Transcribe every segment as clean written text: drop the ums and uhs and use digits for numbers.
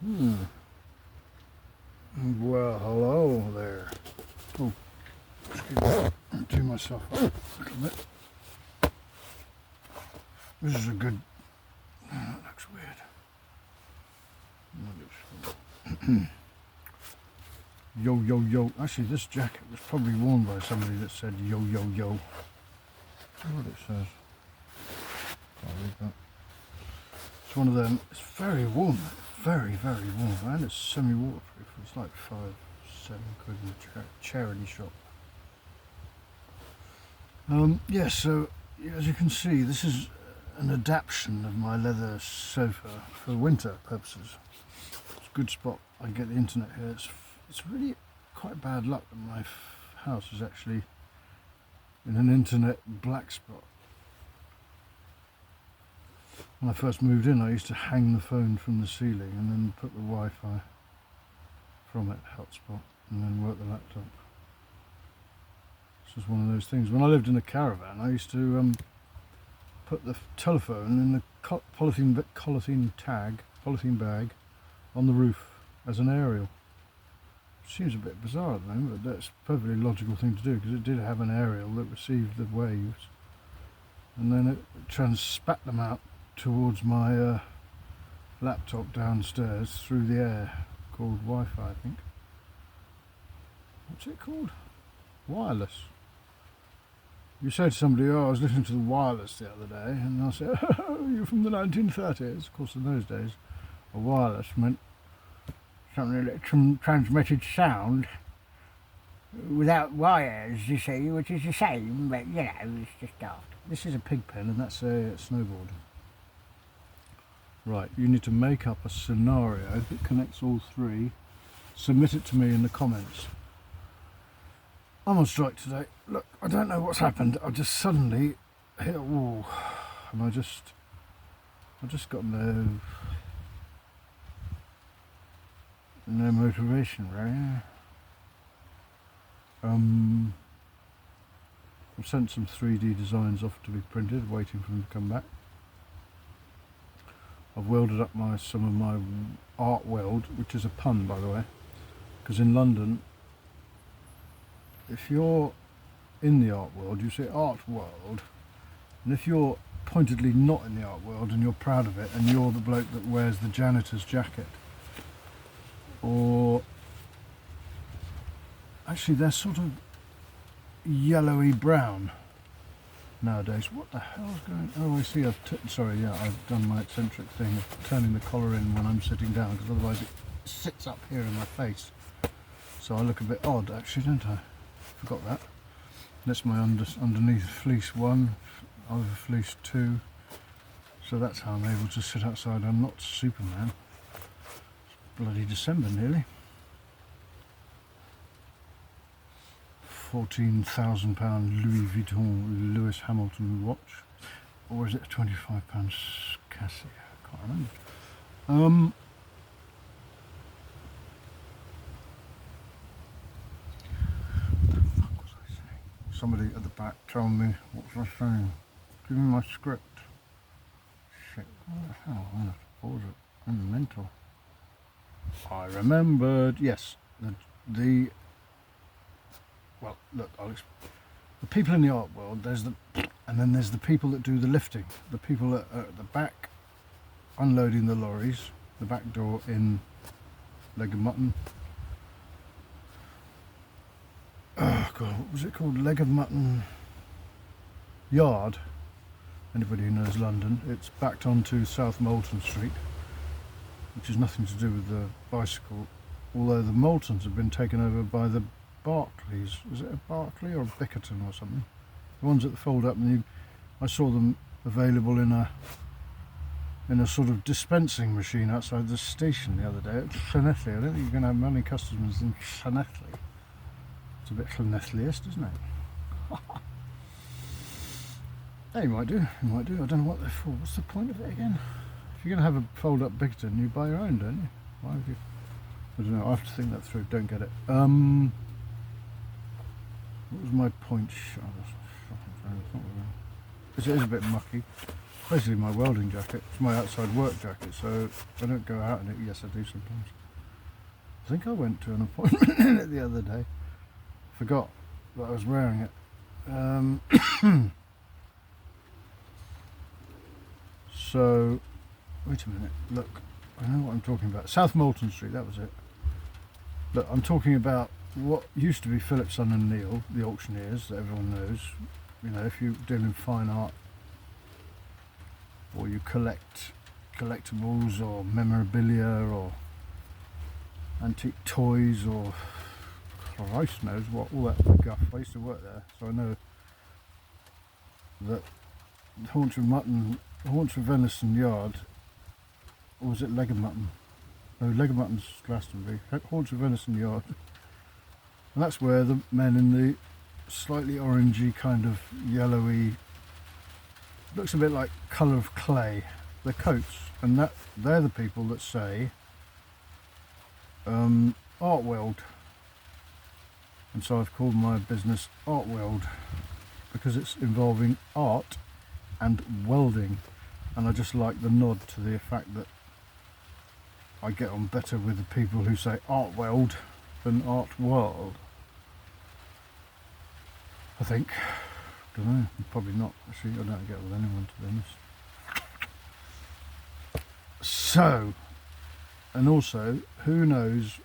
Well, hello there. Oh, do myself up a little bit. This is a good. That looks weird. Yo, yo, yo. Actually, this jacket was probably worn by somebody that said yo, yo, yo. See what it says. Can't read that. It's one of them. It's very warm. Very, very warm. And it's semi-waterproof. It's like £5-7 in the charity shop. Yeah, so as you can see, this is an adaptation of my leather sofa for winter purposes. It's a good spot. I can get the internet here. It's really quite bad luck that my house is actually in an internet black spot. When I first moved in, I used to hang the phone from the ceiling and then put the Wi-Fi from it, hotspot, and then work the laptop. This was one of those things. When I lived in a caravan, I used to put the telephone in the polythene bag on the roof as an aerial. Seems a bit bizarre at the moment, but that's a perfectly logical thing to do because it did have an aerial that received the waves and then it spat them out towards my laptop downstairs through the air, called Wi-Fi, I think. What's it called? Wireless. You say to somebody, oh, I was listening to the wireless the other day, and they'll say, oh, you're from the 1930s. Of course, in those days, a wireless meant something that transmitted sound without wires, you see, which is the same, but, you know, it's just daft. This is a pig pen, and that's a snowboard. Right, you need to make up a scenario that connects all three. Submit it to me in the comments. I'm on strike today. Look, I don't know what's happened. I just suddenly hit a wall, and I just got no motivation, right? I've sent some 3D designs off to be printed, waiting for them to come back. I've welded up some of my art weld, which is a pun, by the way, because in London, if you're in the art world, you say art world, and if you're pointedly not in the art world and you're proud of it, and you're the bloke that wears the janitor's jacket, or actually they're sort of yellowy brown nowadays. What the hell's going on? Oh, I see. I've done my eccentric thing of turning the collar in when I'm sitting down, because otherwise it sits up here in my face, so I look a bit odd, actually, don't I? Forgot that. That's my underneath fleece 1, over fleece 2, so that's how I'm able to sit outside. I'm not Superman. It's bloody December nearly. £14,000 Louis Vuitton Lewis Hamilton watch, or is it a £25 Casio? I can't remember. What the fuck was I saying? Somebody at the back told me, what was I saying? Give me my script. Shit, what the hell? I'm going to have to pause it. I'm mental. I remembered. Yes, well, look, the people in the art world, and then there's the people that do the lifting. The people that are at the back unloading the lorries, the back door in Leg of Mutton. Oh God, what was it called? Leg of Mutton Yard. Anybody who knows London, it's backed onto South Moulton Street, which has nothing to do with the bicycle, although the Moultons have been taken over by the Barclays. Is it a Barclay or a Bickerton or something? The ones that fold up, and I saw them available in a sort of dispensing machine outside the station the other day at Llanelli. I don't think you're going to have many customers in Llanelli. It's a bit Llanelliist, isn't it? Hey, you might do. I don't know what they're for. What's the point of it again? If you're going to have a fold up Bickerton, you buy your own, don't you? Why have you? I don't know. I have to think that through. Don't get it. What was my point? It is a bit mucky. basically my welding jacket. It's my outside work jacket, so I don't go out in it. Yes, I do sometimes. I think I went to an appointment in it the other day. Forgot that I was wearing it. So, wait a minute, look, I know what I'm talking about. South Moulton Street, that was it. Look, I'm talking about what used to be Philip, Son and Neil, the auctioneers that everyone knows. You know, if you deal in fine art, or you collect collectibles or memorabilia or antique toys or Christ knows what, all that guff. I used to work there, so I know that haunch of venison yard, or was it leg of mutton? No, leg of mutton's Glastonbury. Haunch of venison yard, and that's where the men in the slightly orangey, kind of yellowy, looks a bit like colour of clay, their coats, and that they're the people that say art weld. And so I've called my business Art Weld, because it's involving art and welding, and I just like the nod to the fact that I get on better with the people who say art weld than art world. I think. Don't know, probably not. Actually, I don't get with anyone, to be honest. So, and also, who knows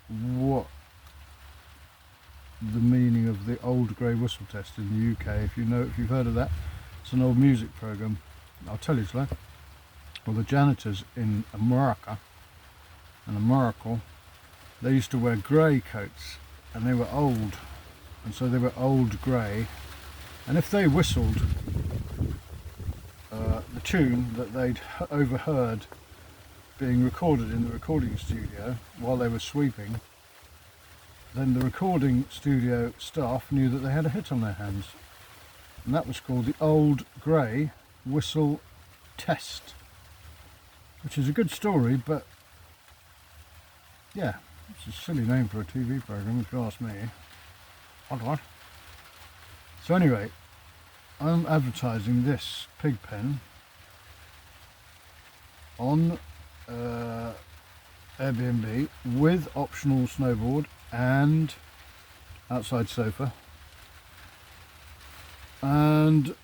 what the meaning of the old grey whistle test in the UK? If you've heard of that, it's an old music program. I'll tell you, Slow. Well, the janitors in America, they used to wear grey coats, and they were old, and so they were old grey. And if they whistled the tune that they'd overheard being recorded in the recording studio while they were sweeping, then the recording studio staff knew that they had a hit on their hands. And that was called the Old Grey Whistle Test, which is a good story, but yeah, it's a silly name for a TV program, if you ask me. What? So anyway, I'm advertising this pig pen on Airbnb with optional snowboard and outside sofa and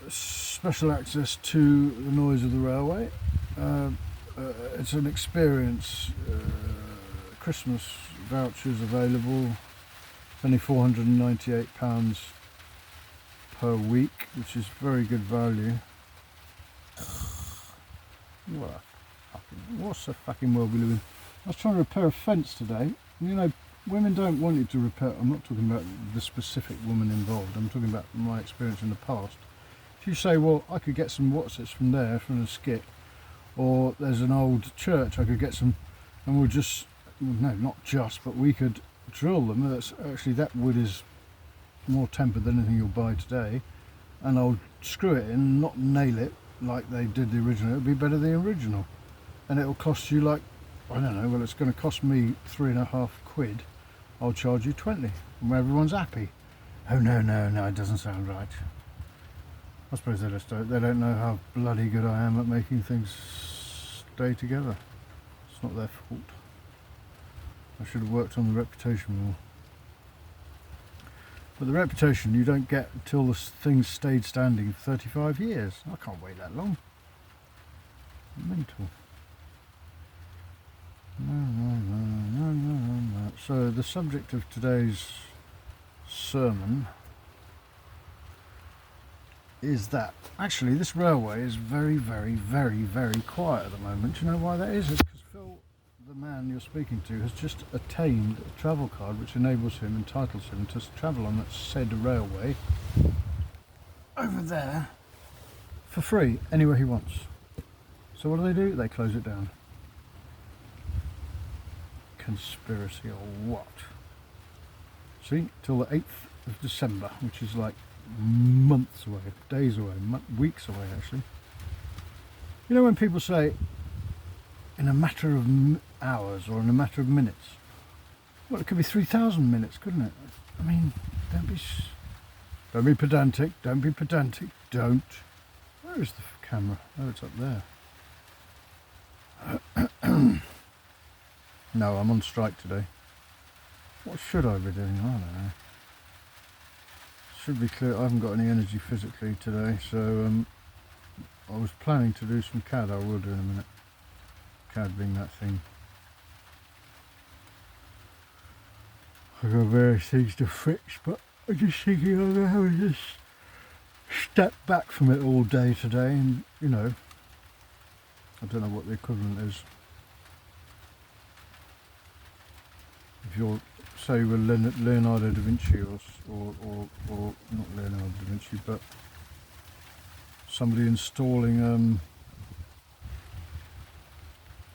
special access to the noise of the railway. It's an experience. Christmas vouchers available. Only £498 per week, which is very good value. What's the fucking world we live in? I was trying to repair a fence today. You know, women don't want you to repair. I'm not talking about the specific woman involved. I'm talking about my experience in the past. If you say, well, I could get some whatsits from there, from the skip, or there's an old church, I could get some, and we'll just, no, not just, but we could drill them. That's actually, that wood is more tempered than anything you'll buy today, and I'll screw it in, not nail it like they did the original. It'll be better than the original, and it'll cost you like, I don't know, well, it's going to cost me £3.50. I'll charge you 20, and everyone's happy. Oh no, it doesn't sound right. I suppose they don't know how bloody good I am at making things stay together. It's not their fault. I should have worked on the reputation more. But the reputation you don't get until the thing stayed standing for 35 years. I can't wait that long. Mental. No. So the subject of today's sermon is that actually this railway is very, very, very, very quiet at the moment. Do you know why that is? It's because Phil, the man you're speaking to, has just attained a travel card which entitles him to travel on that said railway over there for free anywhere he wants. So what do? They close it down. Conspiracy or what? See, till the 8th of December, which is like months away, days away, weeks away actually. You know when people say in a matter of hours or in a matter of minutes, well, it could be 3,000 minutes, couldn't it? I mean, don't be pedantic, don't. Where is the camera? Oh, it's up there. No, I'm on strike today. What should I be doing? I don't know. Should be clear, I haven't got any energy physically today, so I was planning to do some CAD. I will do in a minute. CAD being that thing. I've got various things to fix, but I'm just thinking I'm going to have to just step back from it all day today, and you know, I don't know what the equivalent is. If you're, say, with Leonardo da Vinci or not Leonardo da Vinci, but somebody installing,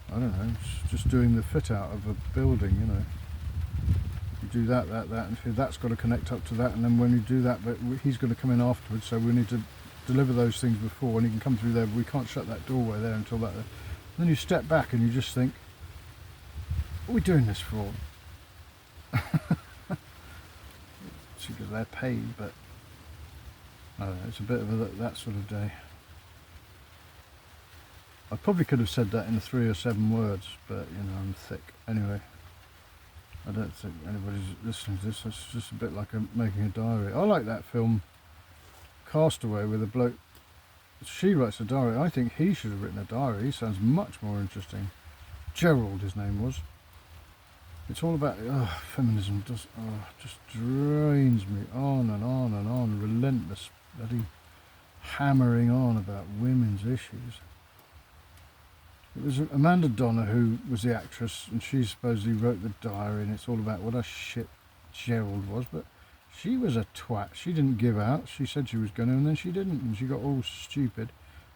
I don't know, just doing the fit out of a building, you know. You do that, and that's got to connect up to that, and then when you do that, but he's going to come in afterwards, so we need to deliver those things before, and he can come through there, but we can't shut that doorway there until that. And then you step back and you just think, what are we doing this for? It's because they're paid, but I don't know, it's a bit of that sort of day. I probably could have said that in 3 or 7 words, but you know, I'm thick. Anyway, I don't think anybody's listening to this. It's just a bit like making a diary. I like that film Castaway with a bloke. She writes a diary. I think he should have written a diary. He sounds much more interesting. Gerald, his name was. It's all about feminism. Just drains me on and on and on. Relentless bloody hammering on about women's issues. It was Amanda Donner who was the actress, and she supposedly wrote the diary, and it's all about what a shit Gerald was, but she was a twat. She didn't give out. She said she was going to, and then she didn't, and she got all stupid,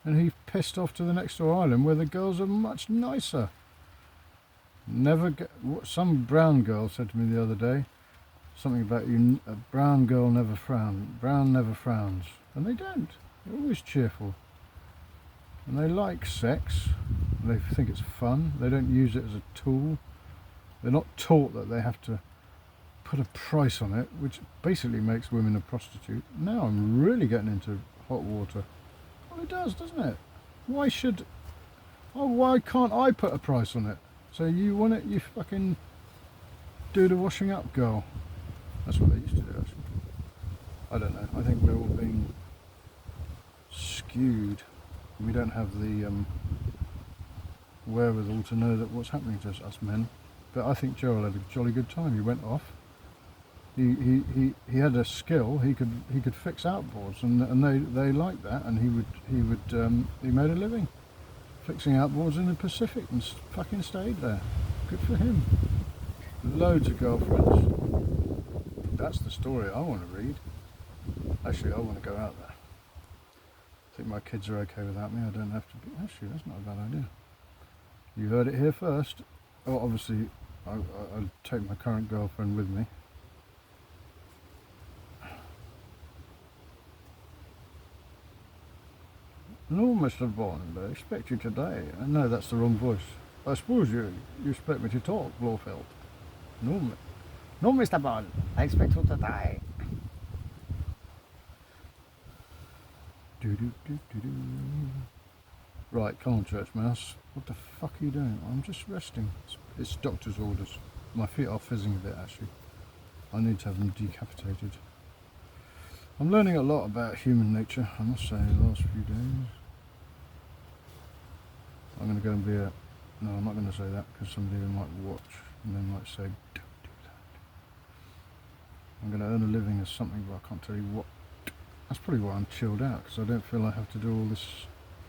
and he pissed off to the next door island where the girls are much nicer. Never get, some brown girl said to me the other day, something about you, a brown girl never brown never frowns, and they don't. They're always cheerful. And they like sex, they think it's fun, they don't use it as a tool. They're not taught that they have to put a price on it, which basically makes women a prostitute. Now I'm really getting into hot water. Well, it does, doesn't it? Why can't I put a price on it? So you want it, you fucking do the washing up, girl. That's what they used to do, actually. I don't know, I think we're all being skewed. We don't have the wherewithal to know that what's happening to us men. But I think Gerald had a jolly good time. He went off. He had a skill. He could fix outboards, and they liked that. And he made a living fixing outboards in the Pacific and fucking stayed there. Good for him. Loads of girlfriends. That's the story I want to read. Actually, I want to go out there. I think my kids are okay without me. I don't have to be. Actually, that's not a bad idea. You heard it here first. Oh, obviously, I'll take my current girlfriend with me. No, Mr. Bond, I expect you today. No, that's the wrong voice. I suppose you expect me to talk, Blofeld. No, No, Mr. Bond, I expect you to die. Right, come on, Church Mouse. What the fuck are you doing? I'm just resting. It's doctor's orders. My feet are fizzing a bit, actually. I need to have them decapitated. I'm learning a lot about human nature, I must say, the last few days. I'm going to go and be a... No, I'm not going to say that, because somebody might watch, and they might say, don't do that. I'm going to earn a living as something, but I can't tell you what. That's probably why I'm chilled out, because I don't feel I have to do all this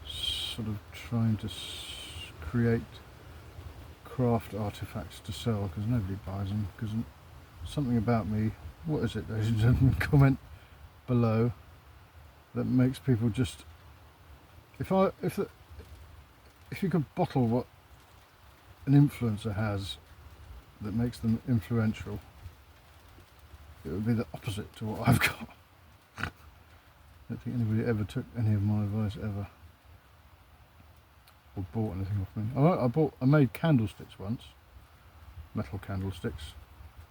sort of trying to create craft artifacts to sell, because nobody buys them. Because something about me, what is it, ladies and gentlemen, comment below, that makes people just, if you could bottle what an influencer has that makes them influential, it would be the opposite to what I've got. I don't think anybody ever took any of my advice ever, or bought anything off me. I made candlesticks once, metal candlesticks.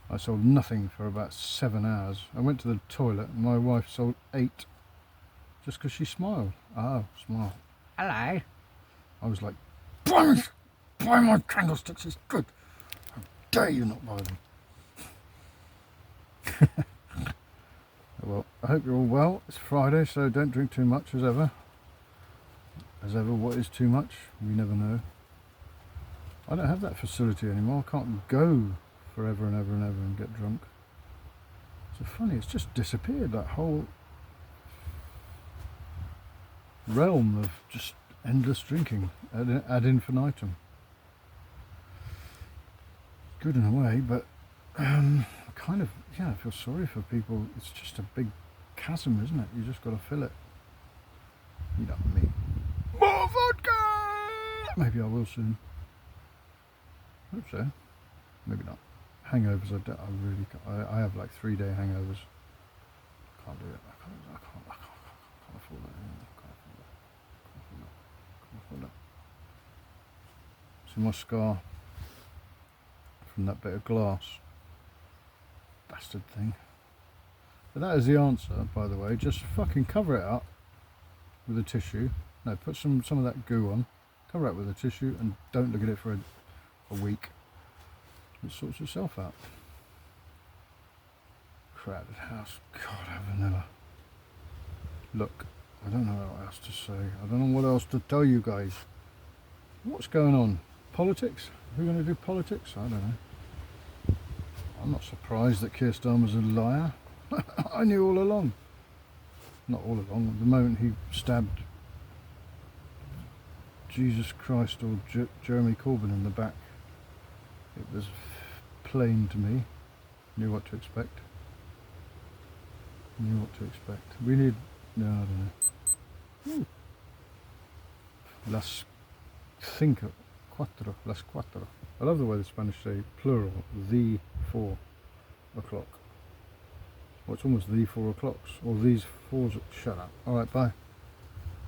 I sold nothing for about 7 hours. I went to the toilet and my wife sold 8 just because she smiled. Oh, smile. Hello. I was like, buy my candlesticks, it's good. How dare you not buy them? Well, I hope you're all well. It's Friday, so don't drink too much as ever. As ever, what is too much? We never know. I don't have that facility anymore. I can't go forever and ever and ever and get drunk. So funny, it's just disappeared, that whole realm of just endless drinking ad infinitum. Good in a way, but I kind of, I feel sorry for people. It's just a big chasm, isn't it? You just got to fill it. You know me. More vodka! Maybe I will soon. Hope so. Maybe not. Hangovers, I have like 3-day hangovers. Can't do it. I can't afford that. Can't afford that. See my scar from that bit of glass. Bastard thing. But that is the answer, by the way. Just fucking cover it up with a tissue. No, put some of that goo on. Cover it up with a tissue and don't look at it for a week. It sorts itself out. Crowded house. God, I have never. Look, I don't know what else to say. I don't know what else to tell you guys. What's going on? Politics? We're going to do politics? I don't know. I'm not surprised that Keir Starmer's a liar. I knew all along. Not all along. The moment he stabbed Jesus Christ or Jeremy Corbyn in the back, it was plain to me. Knew what to expect. We need... No, I don't know. Ooh. Las cuatro. I love the way the Spanish say plural, the 4 o'clock. Well, it's almost the 4 o'clocks, or these 4's. Shut up. Alright, bye.